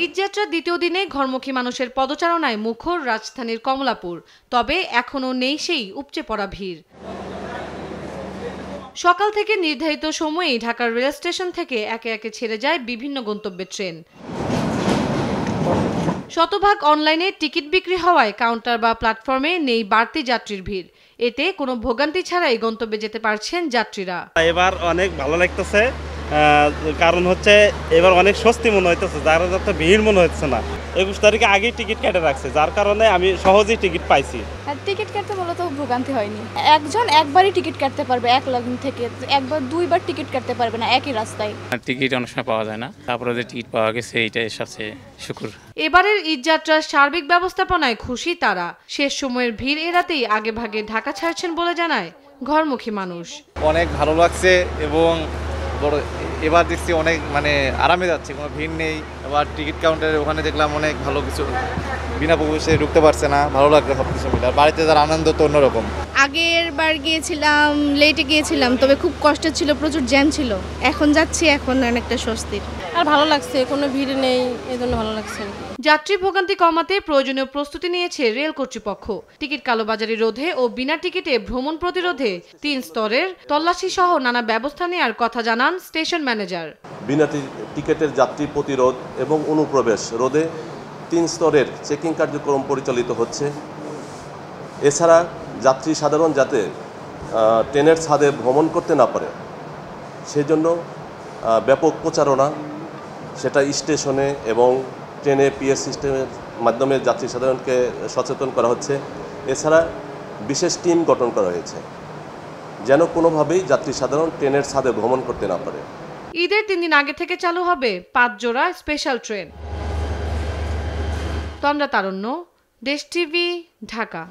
ঈদযাত্রার দ্বিতীয় দিনে ঘরমুখী মানুষের পদচারণায় মুখর রাজধানীর কমলাপুর, তবে এখনও নেই সেই উপচে পড়া ভিড়। সকাল থেকে নির্ধারিত সময়েই ঢাকার রেল স্টেশন থেকে একে একে ছেড়ে যায় বিভিন্ন গন্তব্যের ট্রেন। শতভাগ অনলাইনে টিকিট বিক্রি হওয়ায় কাউন্টার বা প্ল্যাটফর্মে নেই বাড়তি যাত্রীর ভিড়। এতে কোনো ভোগান্তি ছাড়াই গন্তব্যে যেতে পারছেন যাত্রীরা। এবার অনেক ভালো লাগতেছে, কারণ হচ্ছে এবার অনেক স্বস্তি মনে হইতেছে, যারা যাতে ভিড় মনে হচ্ছে না। 21 তারিখে আগেই টিকিট কেটে রাখছে, যার কারণে আমি সহজেই টিকিট পাইছি। টিকিট কাটতে মূলত ভোগান্তি হয়নি। একজন একবারই টিকিট কাটতে পারবে, এক লাইন থেকে একবার দুইবার টিকিট কাটতে পারবে না একই রাস্তায়। টিকিট অনেক সময় পাওয়া যায় না, তারপরে যে টিকিট পাওয়া গেছে এইটাই সবচেয়ে শুকর। এবারের ঈদযাত্রার সার্বিক ব্যবস্থাপনায় খুশি তারা। শেষ সময়ের ভিড় এড়াতেই আগে ভাগে ঢাকা ছাড়ছেন বলে জানায় ঘরমুখী মানুষ। অনেক ভালো লাগছে এবং এবার দেখছি অনেক আরামে যাচ্ছে, কোনো ভিড় নেই। এবার টিকিট কাউন্টারের ওখানে দেখলাম অনেক ভালো কিছু, বিনা প্রবেশে ঢুকতে পারছে না, ভালো লাগছে সব কিছু মিলে। আর বাড়িতে যার আনন্দ তো অন্যরকম। আগের বার গিয়েছিলাম, লেটে গিয়েছিলাম, তবে খুব কষ্ট ছিল, প্রচুর জ্যাম ছিল। এখন যাচ্ছি, এখন অনেকটা স্বস্তির। আর ভালো লাগছে, কোনো ভিড় নেই, এই জন্য ভালো লাগছে। যাত্রী ভোগান্তি কমাতে প্রয়োজনীয় প্রস্তুতি নিয়েছে রেল কর্তৃপক্ষ। টিকিট কালোবাজারি রোধে ও বিনা টিকিটে ভ্রমণ প্রতিরোধে 3 স্তরের তল্লাশি সহ নানা ব্যবস্থা নেওয়ার কথা জানান স্টেশন ম্যানেজার। বিনা টিকিটের যাত্রী প্রতিরোধ এবং অনুপ্রবেশ রোধে 3 স্তরের চেকিং কার্যক্রম পরিচালিত হচ্ছে। এছাড়া যাত্রী সাধারণ যাতে ট্রেনের ছাদে ভ্রমণ করতে না পারে সেজন্য ব্যাপক প্রচারণা, সেটা স্টেশনে এবং ট্রেনে পিএস সিস্টেমের মাধ্যমে যাত্রী সাধারণকে সচেতন করা হচ্ছে। এছাড়া বিশেষ টিম গঠন করা হয়েছে যেন কোনোভাবেই যাত্রী সাধারণ ট্রেনের ছাদে ভ্রমণ করতে না পারে। ঈদের 3 দিন আগে থেকে চালু হবে 5 জোড়া স্পেশাল ট্রেন। তন্দ্রা তারণ্য, দেশ টিভি, ঢাকা।